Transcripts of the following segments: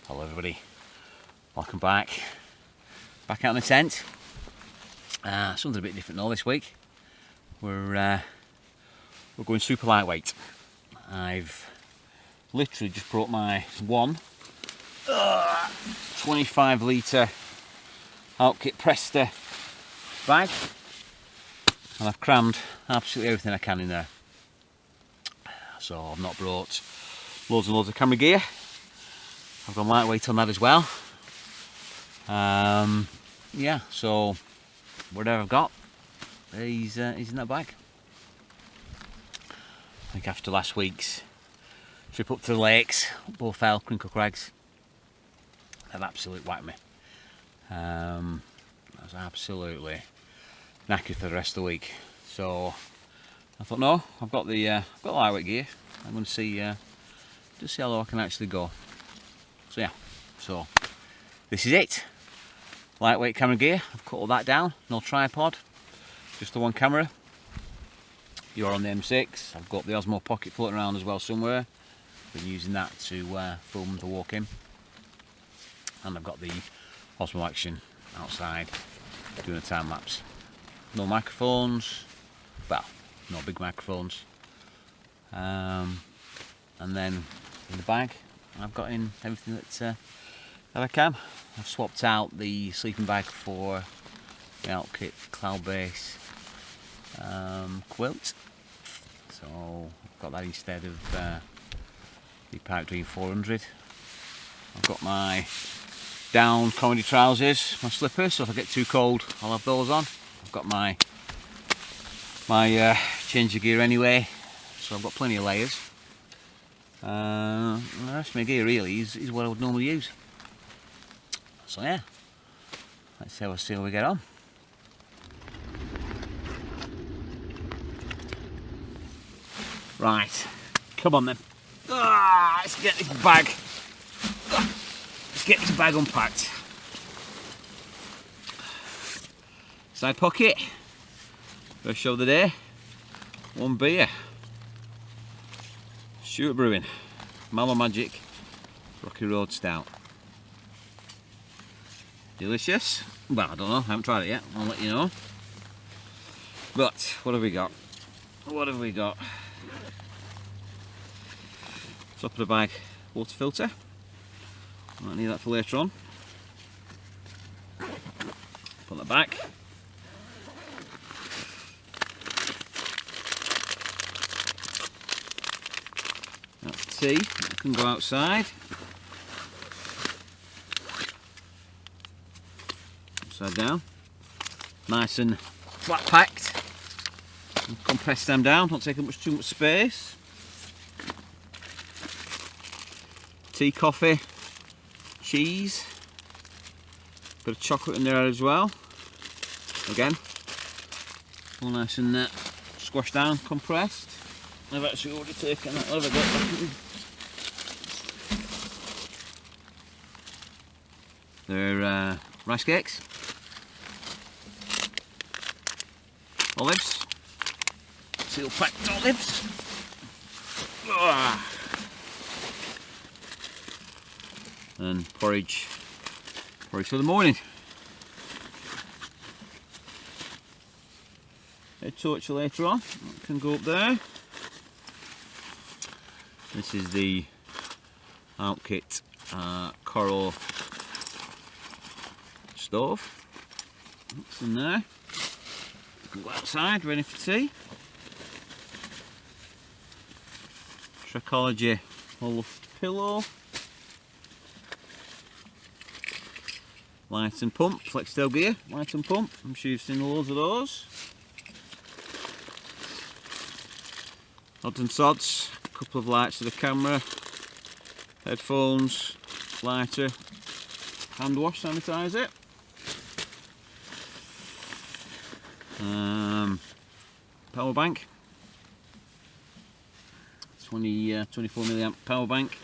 Hello everybody, welcome back out in the tent. Something a bit different though this week. We're going super lightweight. I've literally just brought my 25 litre Alpkit Presta bag, and I've crammed absolutely everything I can in there. So I've not brought loads and loads of camera gear. I've gone lightweight on that as well. Yeah, so whatever I've got, he's in that bag. I think after last week's trip up to the lakes, Bowfell, Crinkle Crags, they've absolutely whacked me. I was absolutely knackered for the rest of the week. So I thought, no, I've got the lightweight gear. I'm going to see just see how low I can actually go. So yeah, so this is it. Lightweight camera gear. I've cut all that down. No tripod, just the one camera. You're on the M6. I've got the Osmo Pocket floating around as well somewhere. Been using that to film the walk in. And I've got the Osmo Action outside doing a time lapse. No microphones. Well, no big microphones. And then in the bag, I've got in everything that I can. I've swapped out the sleeping bag for the Alpkit Cloud Base Quilt. So I've got that instead of the Pipe Dream 400. I've got my down comedy trousers, my slippers, so if I get too cold I'll have those on. I've got my change of gear anyway, so I've got plenty of layers. The rest of my gear really is what I would normally use. So yeah, let's see how we get on. Right, come on then. Let's get this bag. Let's get this bag unpacked. Side pocket. First show of the day. One beer. Stuart Brewing, Mallow Magic, Rocky Road Stout. delicious. Well, I don't know, I haven't tried it yet, I'll let you know. But what have we got? What have we got? Top of the bag, water filter. Might need that for later on. Put that back. That's tea, that can go outside. Upside down. Nice and flat packed. And compress them down, don't take up too much space. Tea, coffee, cheese. Bit of chocolate in there as well. Again, all nice and squashed down, compressed. I've actually already taken that over. They're rice cakes, olives, seal packed olives, and porridge for the morning. A torch later on, that can go up there. This is the Alpkit Koro stove. That's in there. You can go outside, ready for tea. Trekology ALUFT pillow. Light and pump, Flextail gear, light and pump. I'm sure you've seen loads of those. Odds and sods, a couple of lights for the camera, headphones, lighter, hand wash sanitizer. Power bank. 24 milliamp power bank.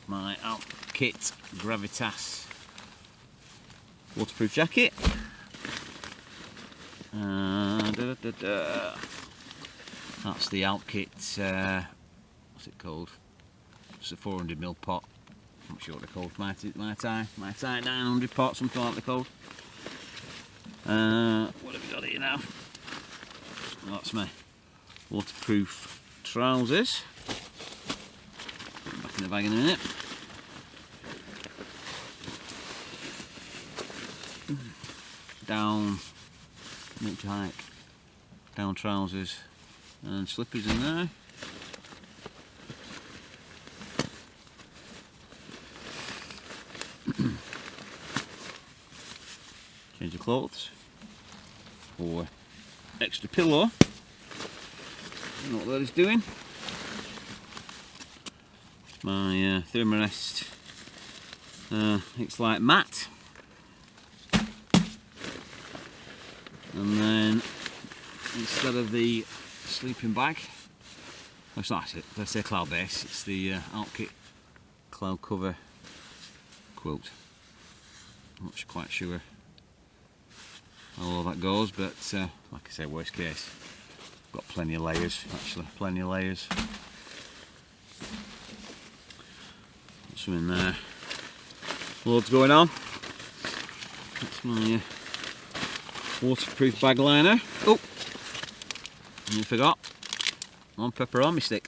My Alpkit Gravitas waterproof jacket. That's the Alpkit, what's it called? It's a 400ml pot. I'm not sure what they're called. MytiPot 900 pot, something like they're called. What have we got here now? Well, that's my waterproof trousers. Put them back in the bag in a minute. Down hike, down trousers and slippers in there. Change of clothes for extra pillow. I don't know what that is doing. My Thermarest xlite mat. And then instead of the sleeping bag, oh, it's not it, let's say cloud base, it's the Alpkit cloud cover quilt. I'm not quite sure how all that goes, but like I say, worst case, got plenty of layers, actually, plenty of layers. Got some in there, loads going on. That's my waterproof bag liner. Oh, and I forgot one pepperoni stick.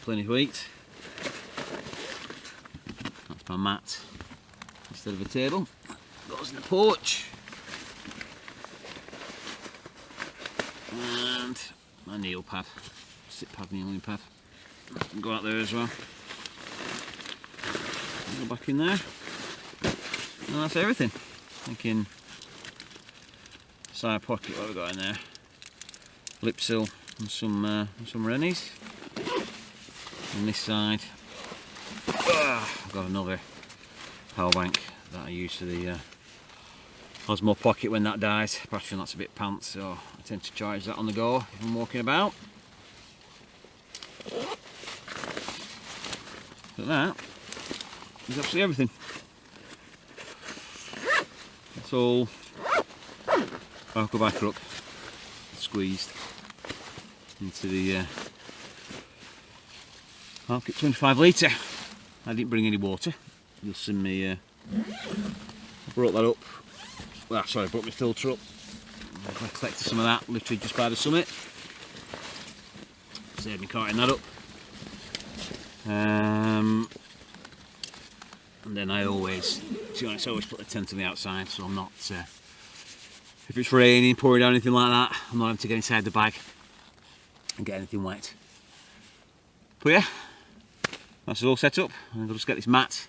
Plenty of wheat. That's my mat instead of a table. Goes in the porch. And my kneel pad, sit pad, kneeling pad. Can go out there as well. Go back in there. And that's everything. Thinking. Sawyer pocket, what have we got in there? Lip seal and some rennies. On this side, I've got another power bank that I use for the Osmo Pocket when that dies. Battery on that's a bit pants, so I tend to charge that on the go if I'm walking about. But that is absolutely everything. That's all. I'll go back up, squeezed into the Alpkit 25 litre I didn't bring any water. You'll see me, I brought that up. Well, sorry, I brought my filter up. I collected some of that literally just by the summit. Saved me carting that up. And then I always, to be honest, I always put the tent on the outside, so I'm not, if it's raining, pouring down, anything like that, I'm not having to get inside the bag and get anything wet. But yeah, that's all set up. I'm gonna just get this mat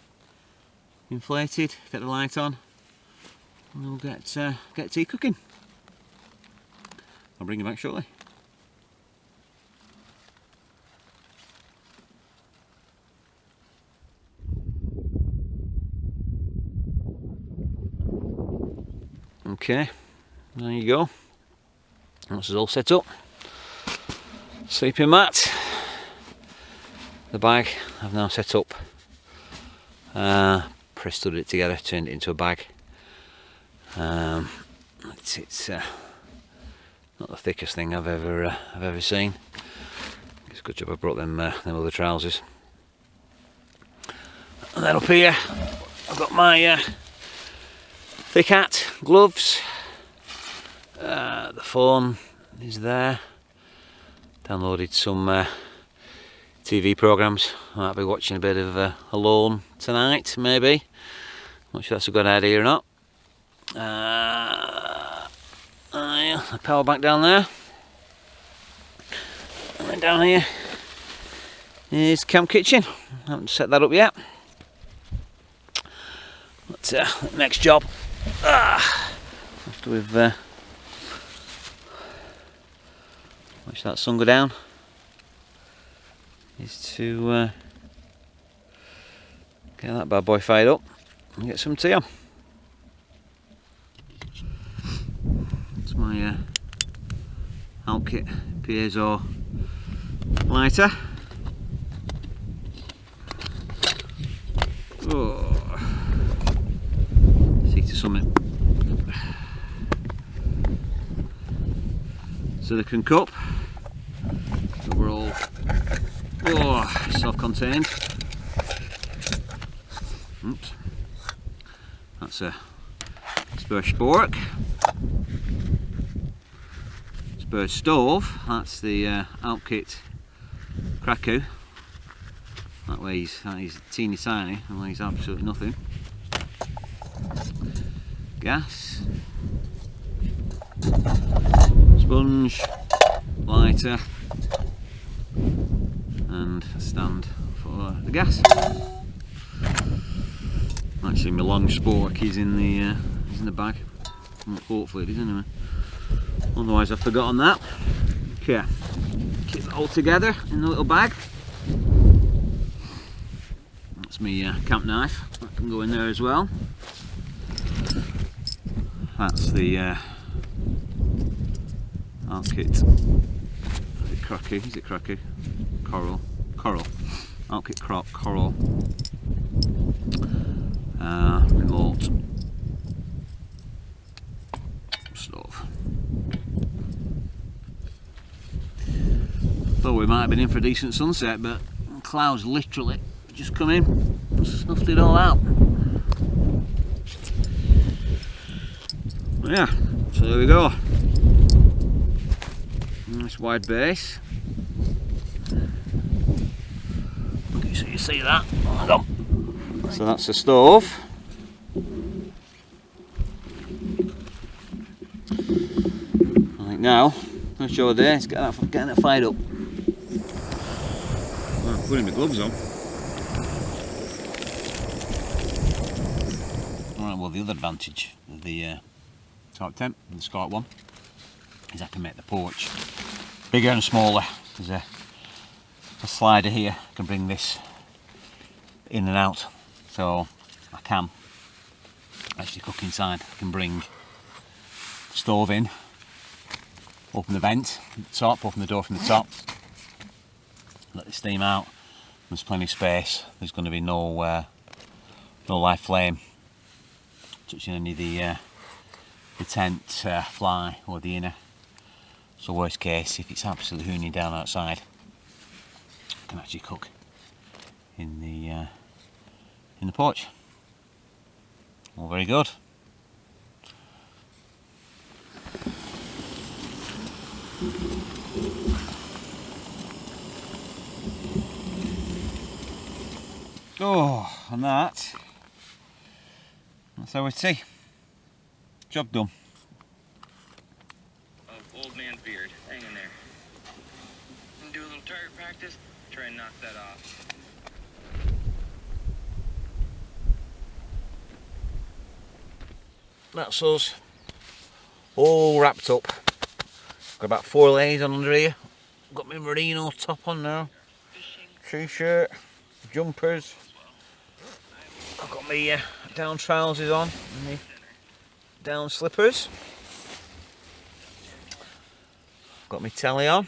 inflated, get the light on, and we'll get tea cooking. I'll bring you back shortly. Okay, there you go. This is all set up. Sleeping mat. The bag I've now set up. Press-studded it together, turned it into a bag. It's not the thickest thing I've ever seen. It's a good job I brought them other trousers. And then up here, I've got my thick hat, gloves. The phone is there. Downloaded some TV programmes. I might be watching a bit of Alone tonight, maybe. Not sure that's a good idea or not. The power bank down there. And then down here is camp kitchen. I haven't set that up yet. But next job, after we've watched that sun go down, is to get that bad boy fired up and get some tea on. It's my Alpkit piezo lighter. Oh. See to summit. Silicone cup. So we're all self-contained. Oops. That's a spare spork. Spare stove. That's the Alpkit Krakow. That weighs teeny tiny and weighs absolutely nothing. Gas. Sponge. Lighter. And a stand for the gas. Actually, my long spork is in the bag. Hopefully it is anyway. Otherwise I've forgotten that. Okay, keep it all together in the little bag. That's my camp knife. That can go in there as well. That's the Alpkit. Is it Krakow? Is it Krakow? Koro. Alpkit Koro. Remote stove. Thought we might have been in for a decent sunset, but clouds literally just come in and snuffed it all out. But yeah, so there we go. Nice wide base. Okay, so you see that? Hang on. So that's the stove. I think now, I'm sure there, it's getting it fired up. Well, I'm putting my gloves on. Alright, well, the other advantage of the Tarptent, the Scarp one, is I can make the porch bigger and smaller. There's a slider here, I can bring this in and out. So I can actually cook inside. I can bring the stove in, open the vent at the top, open the door from the top, let the steam out. There's plenty of space. There's going to be no live flame touching any of the tent fly or the inner. So worst case, if it's absolutely hooning down outside, I can actually cook in the in the porch. All very good. Oh, and that's our tea. Job done. Oh, old man's beard. Hang in there. And do a little target practice. Try and knock that off. That's us. All wrapped up. Got about 4 layers on under here. Got my merino top on now. T-shirt, jumpers. I've got my down trousers on and my down slippers. Got my telly on.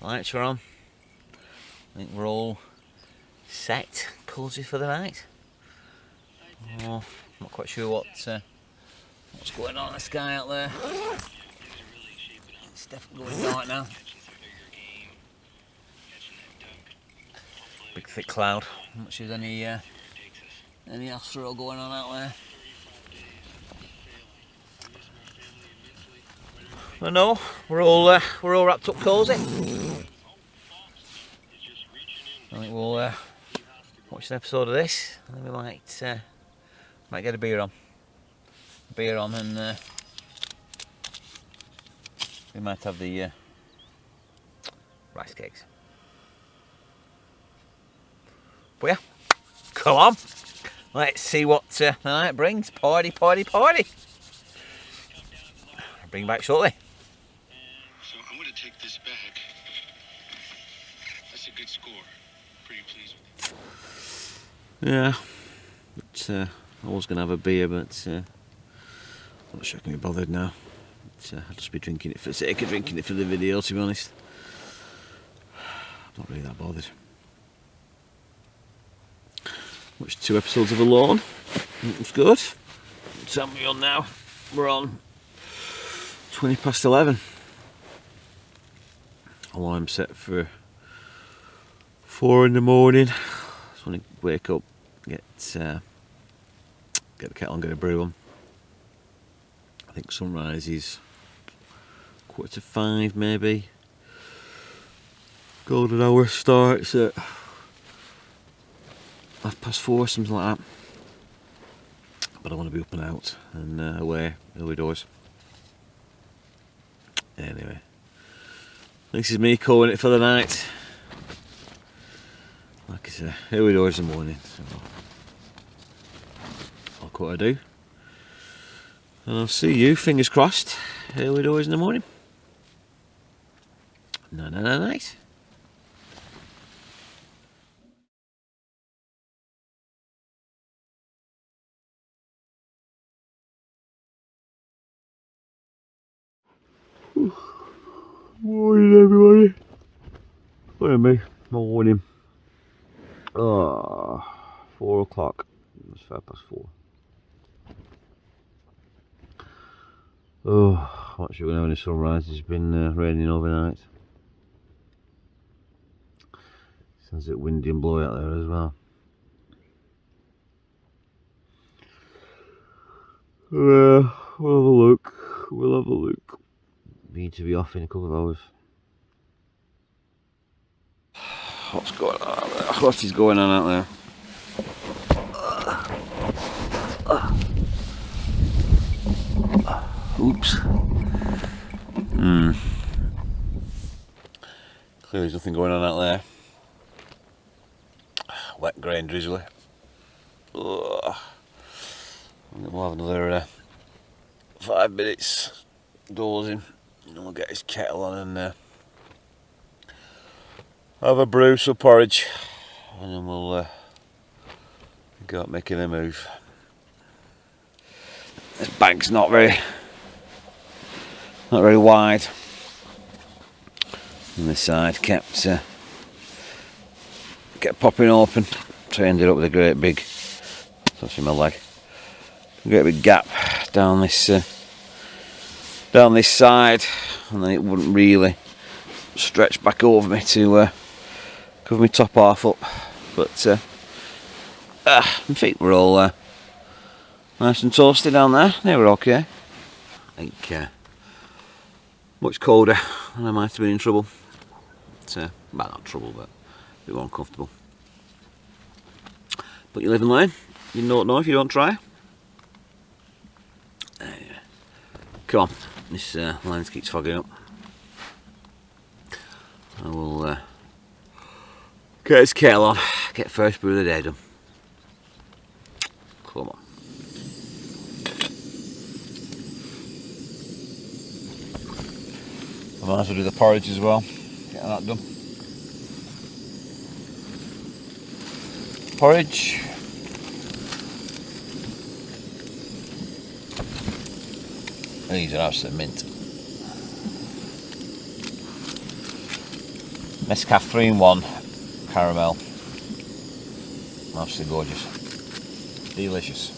Lights are on. I think we're all set, cosy for the night. Oh, not quite sure what's going on in the sky out there. It's definitely going dark now. Big thick cloud. I'm not sure there's any astro going on out there. But no, we're all wrapped up cosy. I think we'll watch an episode of this, and then we might get a beer on, and we might have the rice cakes. But yeah, come on, let's see what the night brings. Party, party, party. I'll bring you back shortly. So I'm going to take this back. That's a good score. Pretty pleased with it. Yeah, but I was going to have a beer, but I'm not sure I can be bothered now. But, I'll just be drinking it for the sake of drinking it for the video, to be honest. I'm not really that bothered. Watched 2 episodes of Alone. It was good. What time are we on now? We're on 20 past 11. Alarm set for 4 in the morning. Just want to wake up, get the kettle and get a brew on. I think sunrise is 4:45 maybe. Golden hour starts at 4:30, something like that. But I want to be up and out and away early doors. Anyway, this is me calling it for the night. Like I say, early doors in the morning. So I'll what I do. And I'll see you, fingers crossed, early doors in the morning. Night. Morning, everybody. Look at me, morning. 4 o'clock. It's 4:05. Oh, not sure we're having a sunrise. It's been raining overnight. Sounds a bit windy and blowy out there as well. We'll have a look. Need to be off in a couple of hours. What's going on out there? What is going on out there? Oops. Clearly there's nothing going on out there. Wet, grey and drizzly. We'll have another 5 minutes dozing, and we'll get his kettle on and have a brew, some porridge, and then we'll go out making a move. This bank's not very wide on this side. Kept popping open, so I ended up with a great big, that's in my leg, a great big gap down this side, and then it wouldn't really stretch back over me to cover my top half up. But My feet were all nice and toasty down there. They were okay. I think much colder and I might have been in trouble. Well, not trouble, but a bit more uncomfortable. But you live and learn. You don't know if you don't try. Come on, this lens keeps fogging up. I will get this kettle on, get first brew of the day done. Come on. I might as well do the porridge as well. Get that done. Porridge. These are absolute mint. Nescafe 3-in-1 caramel. Absolutely gorgeous. Delicious.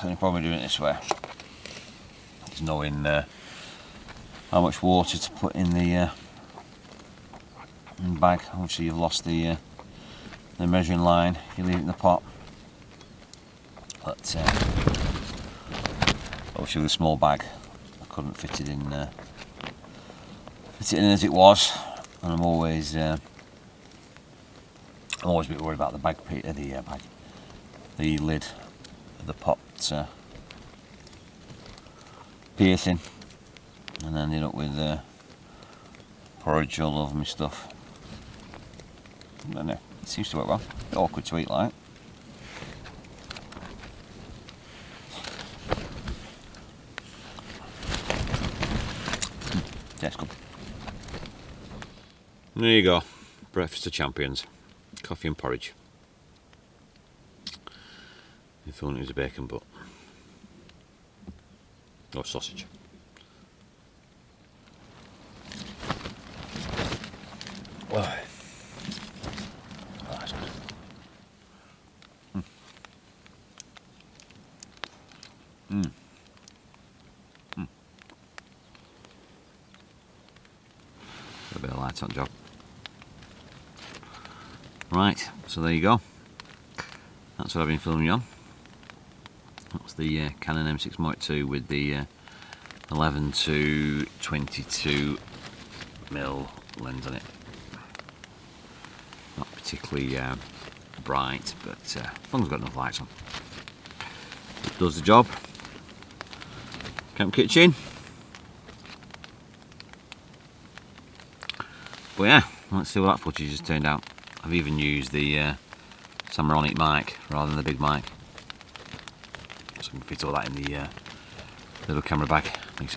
I'm probably doing it this way. Just knowing how much water to put in the bag. Obviously you've lost the measuring line if you leave it in the pot. But obviously with a small bag I couldn't fit it in as it was, and I'm always a bit worried about the lid of the pot piercing and ending up with porridge all over my stuff. But no, it seems to work well. It's awkward to eat like. Yeah, it's good. There you go. Breakfast of champions. Coffee and porridge. If only it was a bacon butt. Or sausage. Oh, that's good. A bit of light on job. Right, so there you go. That's what I've been filming on. That's the Canon M6 Mark II with the 11 to 22mm lens on it. Not particularly bright, but as long as it's got enough lights on, it does the job. Camp kitchen. But yeah, let's see what that footage has turned out. I've even used the Samaronic mic rather than the big mic. So I can fit all that in the little camera bag. Makes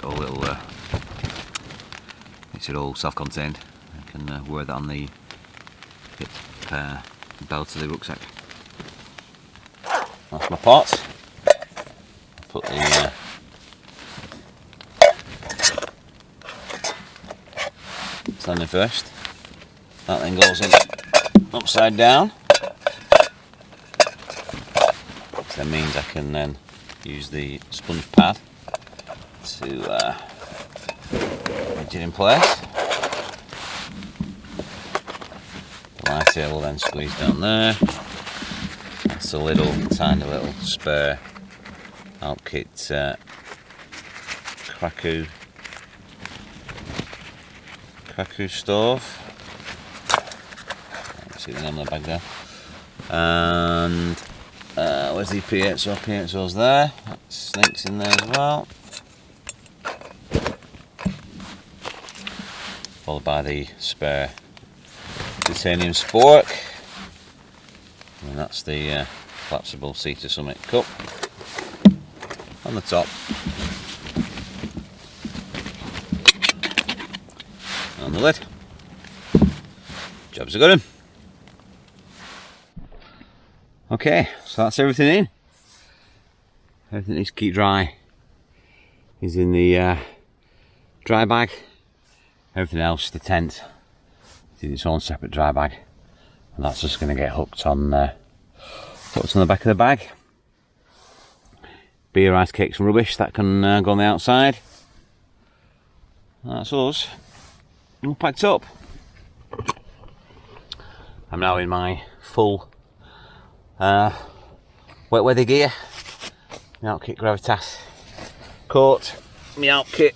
it all self-contained. I can wear that on the hip belt of the rucksack. That's my pot. Put the standing first. That then goes in upside down. Which then means I can then use the sponge pad to wedge it in place. The light here will then squeeze down there. That's a tiny little spare Alpkit Kraku stove. See the name of the bag there. And where's the P8O? P8O's there. That sneaks in there as well. Followed by the spare titanium spork. And that's the collapsible Sea to Summit cup on the top. On the lid. Job's a good one. Okay, so that's everything in. Everything needs to keep dry is in the dry bag. Everything else, the tent, is in its own separate dry bag, and that's just going to get hooked on the back of the bag. beer, ice cakes and rubbish that can go on the outside. That's us, all packed up. I'm now in my full wet weather gear. My Alpkit Gravitas coat, my Alpkit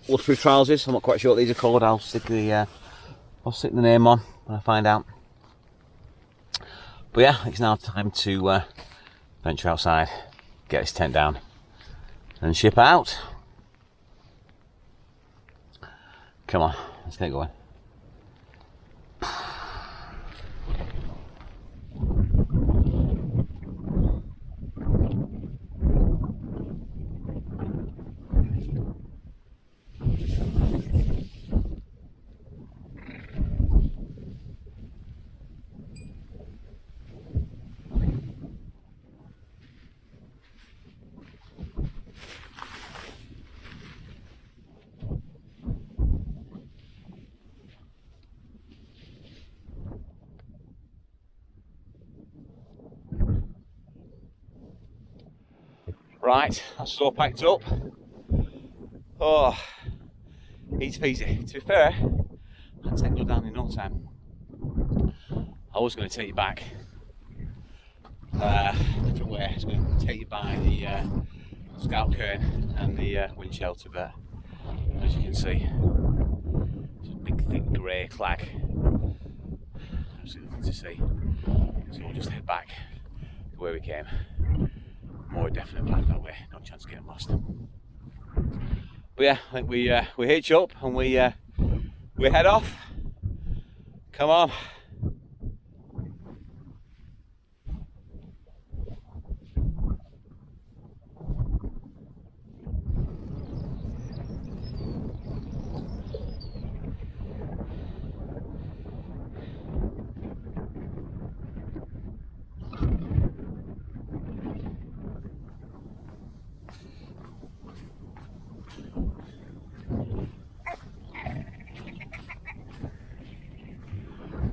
waterproof trousers. I'm not quite sure what these are called. I'll stick the name on when I find out. But yeah, it's now time to venture outside, get this tent down and ship out. Come on, let's get going. Right, that's all packed up. Oh, easy peasy. To be fair, that tent go down in no time. I was going to take you back a different way. I was going to take you by the scout curtain and the wind shelter, but as you can see, it's a big thick grey clag. Absolutely nothing to see. So we'll just head back to where we came. More definite path that way, no chance of getting lost. But yeah, I think we hitch up and we head off. Come on.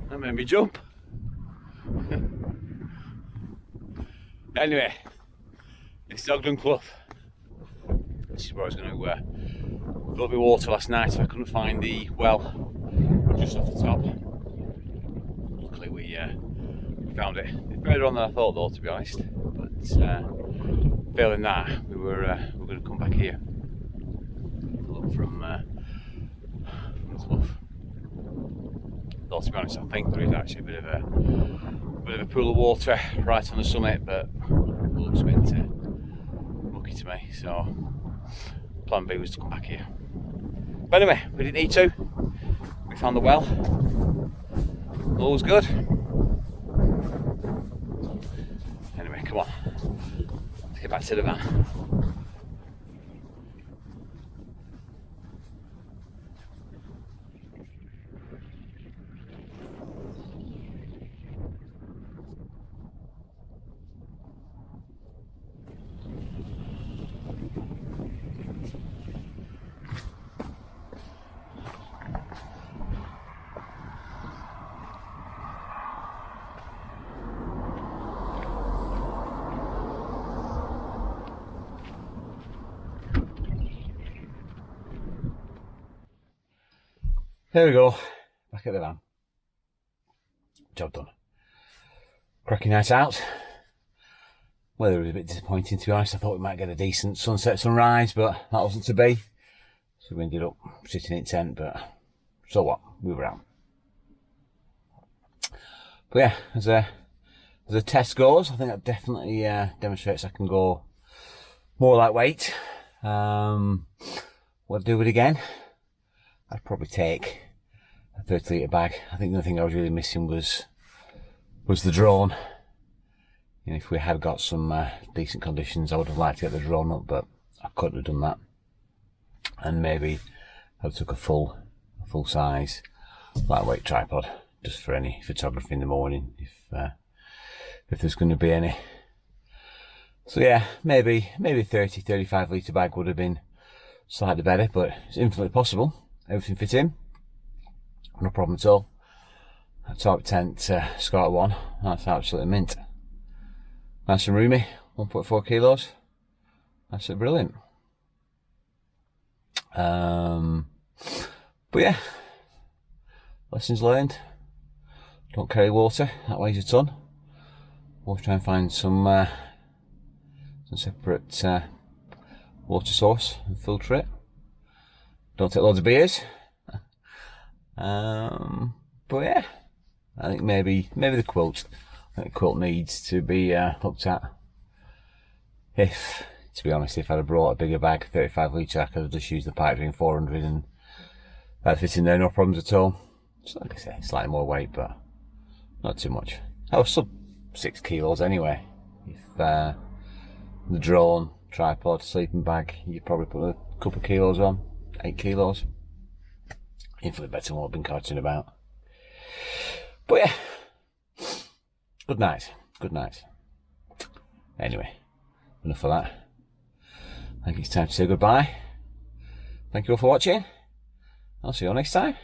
That made me jump. Anyway, it's Ogden Clough. This is where I was going to fill up with water last night if I couldn't find the well just off the top. Luckily we found it. It's further on than I thought though, to be honest. But failing that, we were going to come back here. Look from the clough. Though to be honest, I think there is actually a bit of a pool of water right on the summit, but it looks a bit mucky to me. So plan B was to come back here. But anyway, we didn't need to. We found the well. All was good. Anyway, come on. Let's get back to the van. There we go, back at the van. Job done. Cracking night out. Weather was a bit disappointing, to be honest. I thought we might get a decent sunset sunrise, but that wasn't to be. So we ended up sitting in tent, but so what, we were out. But yeah, as a test goes, I think that definitely demonstrates I can go more lightweight. What I'd do it again, I'd probably take a 30 litre bag. I think the only thing I was really missing was the drone. And if we had got some decent conditions, I would have liked to get the drone up, but I couldn't have done that. And maybe I took a full size lightweight tripod just for any photography in the morning if there's going to be any. So yeah, maybe 30-35 litre bag would have been slightly better, but it's infinitely possible. Everything fit in, no problem at all. A Tarptent Scarp one, that's absolutely mint. Nice and roomy, 1.4 kilos. Absolutely brilliant. But yeah, lessons learned. Don't carry water, that weighs a ton. We'll try and find some separate water source and filter it. Don't take loads of beers. But yeah, I think maybe the quilt. I think the quilt needs to be looked at. If, to be honest, if I'd have brought a bigger bag, 35 litre, I could have just used the pipe dream 400 and that'd fit in there, no problems at all. Just like I say, slightly more weight, but not too much. Oh, sub 6 kilos anyway. If the drone, tripod, sleeping bag, you'd probably put a couple of kilos on, 8 kilos. Infinitely better than what I've been carting about. But yeah, good night, good night. Anyway, enough of that. I think it's time to say goodbye. Thank you all for watching. I'll see you all next time.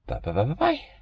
Bye bye bye bye bye.